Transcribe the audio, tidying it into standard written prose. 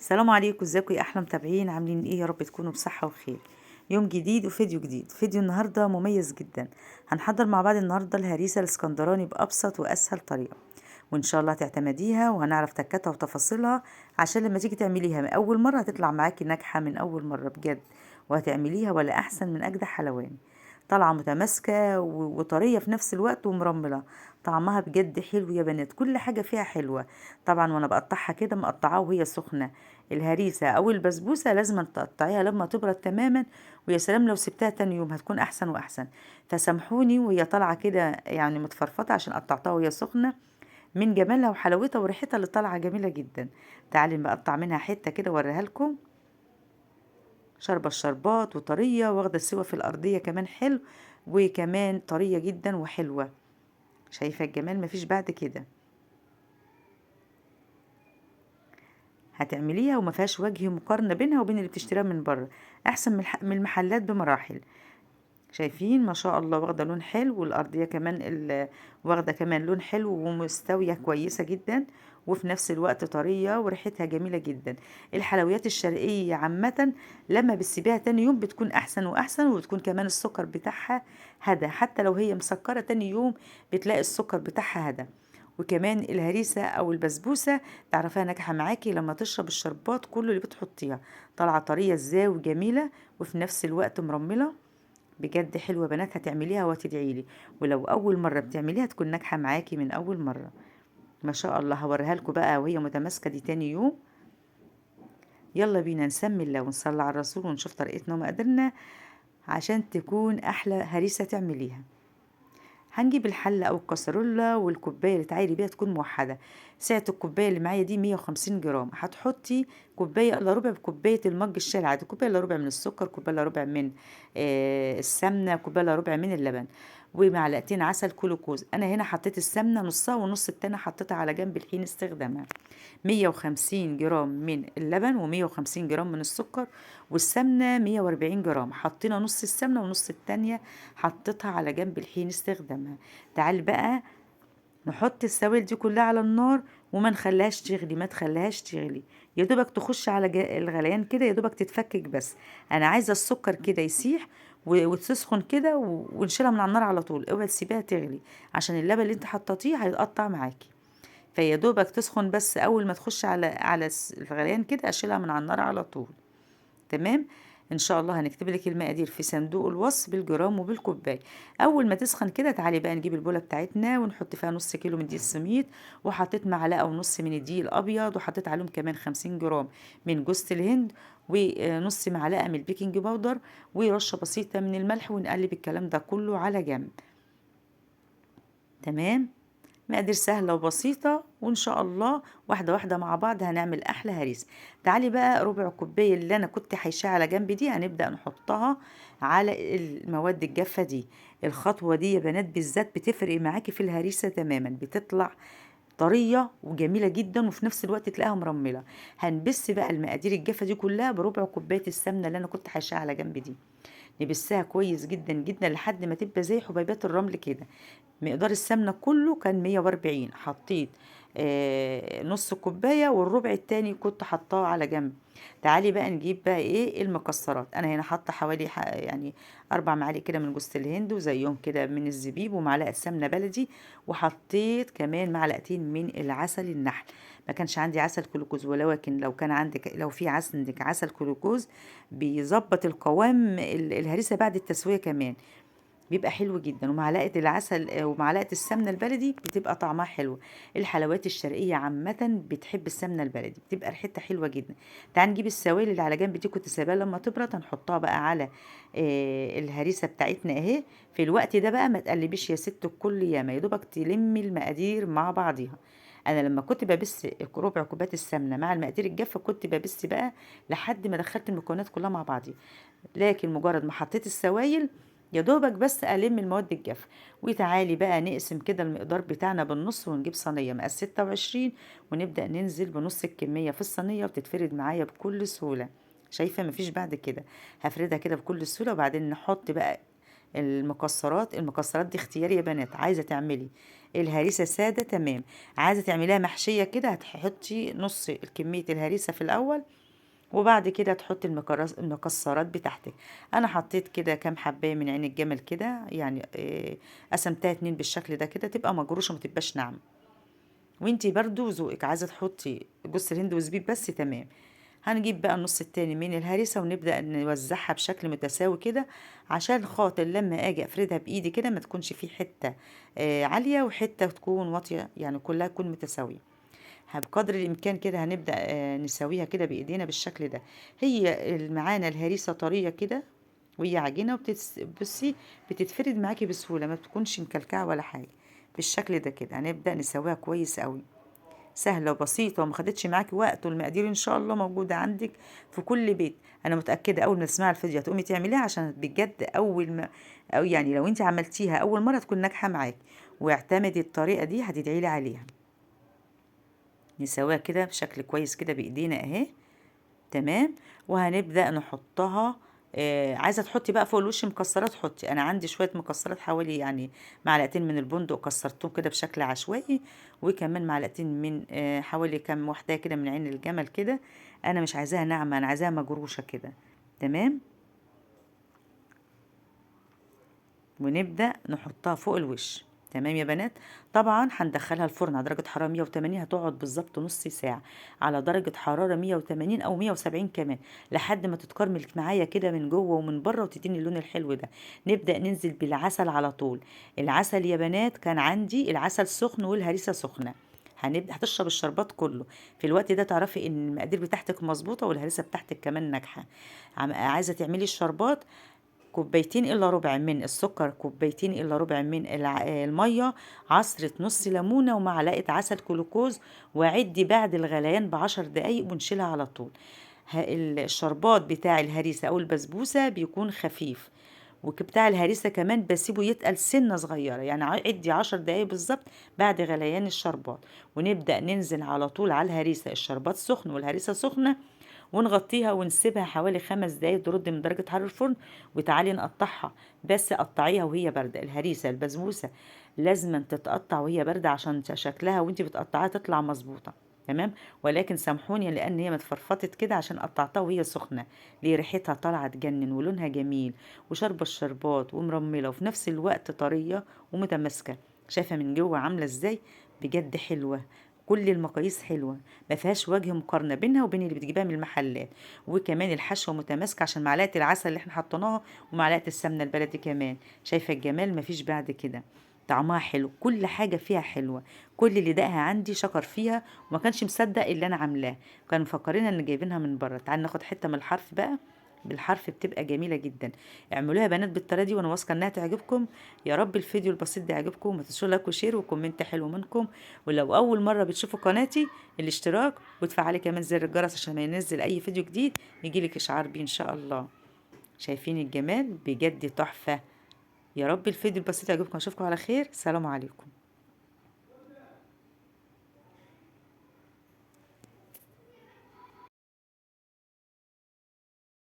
السلام عليكم، ازيكم يا احلى متابعين؟ عاملين ايه؟ يا رب تكونوا بصحة وخير. يوم جديد وفيديو جديد. فيديو النهارده مميز جدا. هنحضر مع بعض النهارده الهريسة الاسكندراني بأبسط واسهل طريقة، وان شاء الله هتعتمديها وهنعرف تكاتها وتفاصيلها، عشان لما تيجي تعمليها من اول مرة هتطلع معاكي ناجحة من اول مرة بجد، وهتعمليها ولا احسن من اجدع حلواني. طالعة متماسكة وطرية في نفس الوقت ومرملة. طعمها بجد حلو يا بنات، كل حاجة فيها حلوة. طبعا وانا بقطعها كده مقطعاها وهي سخنة. الهريسة او البسبوسة لازم تقطعيها لما تبرد تماما، ويا سلام لو سبتها تاني يوم هتكون احسن واحسن. فسامحوني وهي طالعة كده يعني متفرفطة عشان قطعتها وهي سخنة، من جمالها وحلاوتها وريحتها اللي طالعة جميلة جدا. تعالي بقطع منها حتة كده واوريها لكم. شاربة الشربات وطرية واخدة السوا في الأرضية كمان حلو، وكمان طرية جدا وحلوة. شايفة الجمال؟ مفيش بعد كده. هتعمليها وما فيهاش وجه مقارنة بينها وبين اللي بتشتريها من بره. أحسن من المحلات بمراحل. شايفين ما شاء الله؟ واخدة لون حلو، والأرضية كمان واخدة كمان لون حلو ومستوية كويسة جدا، وفي نفس الوقت طرية وريحتها جميلة جدا. الحلويات الشرقية عامة لما بتسيبيها تاني يوم بتكون أحسن وأحسن، وبتكون كمان السكر بتاعها هدا. حتى لو هي مسكرة تاني يوم بتلاقي السكر بتاعها هدا. وكمان الهريسة أو البسبوسة تعرفيها ناجحة معاكي لما تشرب الشربات كله اللي بتحطيها. طالعة طرية ازاي وجميلة، وفي نفس الوقت مرملة. بجد حلوة بنات، هتعمليها وتدعيلي. ولو اول مرة بتعمليها تكون ناجحة معاكي من اول مرة. ما شاء الله. هوريها لكم بقى وهي متماسكة دي تاني يوم. يلا بينا نسمي الله ونصلي على الرسول ونشوف طريقتنا ومقاديرنا عشان تكون احلى هريسة تعمليها. هنجيب الحلة او الكسرولة، والكوباية اللي تعايري بيها تكون موحدة. سعة الكوباية اللي معايا دي 150 جرام. هتحطي كوباية الا ربع بكوباية المج الشاي العادي، كوباية الا ربع من السكر، كوباية الا ربع من السمنة، كوباية الا ربع من اللبن، ومعلقتين عسل كلوكوز. انا هنا حطيت السمنة نصها ونص التاني حطيتها على جنب الحين استخدامها. 150 جرام من اللبن و150 جرام من السكر، والسمنة 140 جرام. حطينا نص السمنة ونص التانية حطيتها على جنب الحين استخدامها. تعال بقى نحط السوائل دي كلها على النار، وما نخليهاش تغلي، ما تخليهاش تغلي. يا دوبك تخش على الغليان كده، يا دوبك تتفكك بس. انا عايزه السكر كده يسيح وتسخن كده ونشيلها من على النار على طول. اوعي تسيبيها تغلي عشان اللبن اللي انت حطيتيه هيتقطع معاكي. فيا دوبك تسخن بس، اول ما تخش على الغليان كده اشيلها من على النار على طول. تمام. ان شاء الله هنكتب لك المقادير في صندوق الوصف بالجرام وبالكوبايه. اول ما تسخن كده تعالي بقى نجيب البوله بتاعتنا ونحط فيها نص كيلو من دقيق السميد، وحطيت معلقه ونص من الدقيق الابيض، وحطيت عليهم كمان 50 جرام من جوز الهند، ونص معلقه من البيكنج باودر، ورشه بسيطه من الملح، ونقلب الكلام ده كله على جنب. تمام. مقادير سهلة وبسيطة، وإن شاء الله واحدة واحدة مع بعض هنعمل أحلى هريسة. تعالي بقى ربع كوباية اللي أنا كنت حيشاها على جنب دي هنبدأ نحطها على المواد الجافة دي. الخطوة دي يا بنات بالذات بتفرق معاكي في الهريسة تماما، بتطلع طرية وجميلة جدا، وفي نفس الوقت تلاقيها مرملة. هنبس بقى المقادير الجافة دي كلها بربع كوباية السمنة اللي أنا كنت حيشاها على جنب دي. نبسها كويس جدا جدا لحد ما تبقى زي حبيبات الرمل كده. مقدار السمنة كله كان 140. حطيت نص كوباية، والربع التاني كنت حطاه على جنب. تعالي بقى نجيب بقى ايه المكسرات. انا هنا حاطه حوالي يعني 4 معالق كده من جوز الهند، وزيهم كده من الزبيب، ومعلقه سمنه بلدي، وحطيت كمان معلقتين من العسل النحل. ما كانش عندي عسل كلوكوز، ولكن لو كان عندك، لو في عندك عسل كلوكوز بيظبط القوام الهريسه بعد التسويه كمان، بيبقى حلو جدا. ومعلقه العسل ومعلقه السمنه البلدي بتبقى طعمها حلو. الحلويات الشرقيه عامه بتحب السمنه البلدي، بتبقى ريحتها حلوه جدا. تعال نجيب السوائل اللي على جنب دي كنت سايباها لما تبرد، هنحطها بقى على الهريسه بتاعتنا اهي. في الوقت ده بقى ما تقلبيش يا ست الكل ياما، يا دوبك تلمي المقادير مع بعضيها. انا لما كنت ببس ربع كوبايه السمنه مع المقادير الجافه كنت ببس بقى لحد ما دخلت المكونات كلها مع بعضيها. لكن مجرد ما حطيت السوائل يا دوبك بس ألم المواد الجافة. وتعالي بقى نقسم كده المقدار بتاعنا بالنص، ونجيب صينية مقاس 26، ونبدأ ننزل بنص الكمية في الصينية، وتتفرد معايا بكل سهولة. شايفة؟ مفيش بعد كده. هفردها كده بكل سهولة، وبعدين نحط بقى المكسرات. المكسرات دي اختياري يا بنات، عايزة تعملي الهريسة سادة تمام. عايزة تعمليها محشية كده، هتحطي نص كمية الهريسة في الأول، وبعد كده تحطي المكسرات بتاعتك. انا حطيت كده كام حبايه من عين الجمل كده، يعني قسمتها اتنين بالشكل ده كده، تبقى مجروشه ما تبقاش ناعمه. وانتي برضو ذوقك، عايزه تحطي جوز الهند وزبيب بس تمام. هنجيب بقى النص التاني من الهريسه ونبدا نوزعها بشكل متساوي كده، عشان خاطر لما اجي افردها بايدي كده ما تكونش في حته عاليه وحته تكون واطيه، يعني كلها تكون متساويه. بقدر الامكان كده هنبدا نسويها كده بايدينا بالشكل ده. هي معانا الهريسه طريه كده، وهي عجينه بصي بتتفرد معاكي بسهوله، ما بتكونش مكلكعه ولا حاجه. بالشكل ده كده هنبدا نسويها كويس قوي، سهله وبسيطه وما خدتش معاكي وقت، والمقادير ان شاء الله موجوده عندك في كل بيت. انا متاكده اول ما تسمعي الفيديو هتقومي تعمليها، عشان بجد اول ما، او يعني لو انت عملتيها اول مره تكون ناجحه معاكي، واعتمدي الطريقه دي هتدعيلي عليها. نسويها كده بشكل كويس كده بايدينا اهي، تمام. وهنبدأ نحطها. عايزة تحطي بقى فوق الوش مكسرات حطي، انا عندي شوية مكسرات حوالي يعني معلقتين من البندق كسرتهم كده بشكل عشوائي، وكمان معلقتين من حوالي كام واحدة كده من عين الجمل كده. انا مش عايزاها ناعمة، انا عايزاها مجروشة كده، تمام. ونبدأ نحطها فوق الوش، تمام يا بنات. طبعا هندخلها الفرن على درجة حرارة 180، هتقعد بالظبط نص ساعة على درجة حرارة 180 أو 170 كمان، لحد ما تتكرمل معايا كده من جوه ومن بره وتديني اللون الحلو ده. نبدأ ننزل بالعسل على طول. العسل يا بنات كان عندي العسل سخن والهريسة سخنة، هنبدأ هتشرب الشربات كله في الوقت ده، تعرفي ان المقادير بتاعتك مظبوطة والهريسة بتاعتك كمان ناجحة. عايزة تعملي الشربات، كوبايتين الا ربع من السكر، كوبايتين الا ربع من الميه، عصرة نص ليمونة، ومعلقة عسل كلوكوز. وعدي بعد الغليان ب10 دقايق ونشيلها على طول. الشربات بتاع الهريسة او البسبوسة بيكون خفيف، وبتاع الهريسة كمان بسيبه يتقل سنة صغيرة، يعني عدي 10 دقايق بالظبط بعد غليان الشربات. ونبدأ ننزل على طول على الهريسة، الشربات سخن والهريسة سخنة، ونغطيها ونسيبها حوالي 5 دقايق ترد من درجة حرارة الفرن. وتعالي نقطعها، بس قطعيها وهي باردة. الهريسة البسبوسة لازم تتقطع وهي باردة عشان شكلها وانتي بتقطعيها تطلع مظبوطة، تمام. ولكن سامحوني لان هي متفرفطت كده عشان قطعتها وهي سخنة. ليه؟ ريحتها طالعة تجنن ولونها جميل وشاربة الشربات ومرملة وفي نفس الوقت طرية ومتماسكة. شايفة من جوه عاملة ازاي؟ بجد حلوة، كل المقاييس حلوة، ما فيهاش وجه مقارنة بينها وبين اللي بتجيبها من المحلات. وكمان الحشوة متماسكة عشان معلقة العسل اللي احنا حطيناها ومعلقة السمنة البلدي كمان. شايفة الجمال؟ مفيش بعد كده. طعمها حلو، كل حاجة فيها حلوة. كل اللي دقها عندي شكر فيها وما كانش مصدق اللي انا عاملاه، كانوا مفكرين ان جايبينها من بره. تعال ناخد حتة من الحرف بقى، بالحرف بتبقى جميلة جدا. اعملوها يا بنات بالطريقة دي وانا واثقة انها تعجبكم. يا رب الفيديو البسيط ده يعجبكم، ما تنسوش لايك وشير وكومنت حلو منكم. ولو اول مرة بتشوفوا قناتي، الاشتراك وتفعلي كمان زر الجرس عشان ما ينزل اي فيديو جديد يجيلك اشعار بيه ان شاء الله. شايفين الجمال؟ بجد تحفة. يا رب الفيديو البسيط يعجبكم، اشوفكم على خير، سلام عليكم.